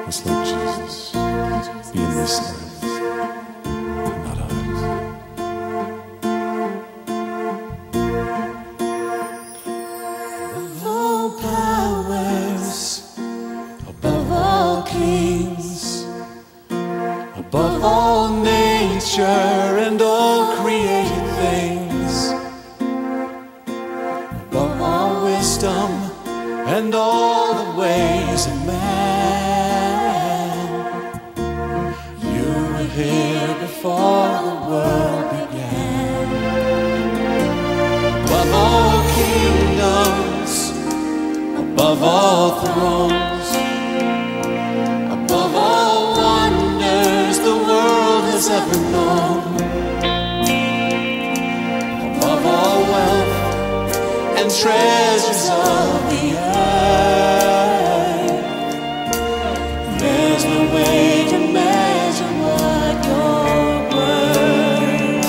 must let Jesus be in this life, not ours. Above all powers, above all kings, above all nature and all created things, above all wisdom and all the ways of man, you were here before the world began. Above all kingdoms, above all thrones, above all wonders the world has ever known, above all wealth and treasures of the earth, there's no way to measure what you're worth.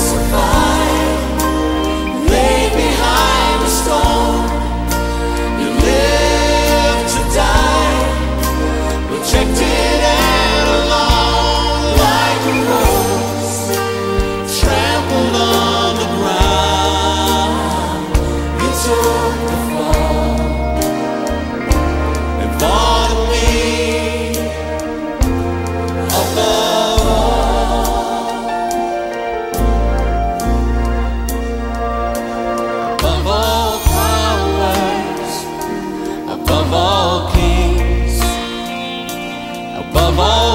Crucified, laid behind a stone, you lived to die, rejected and alone, like a rose trampled on the ground. You took the fall and fought me above all. Above all powers, above all kings, above all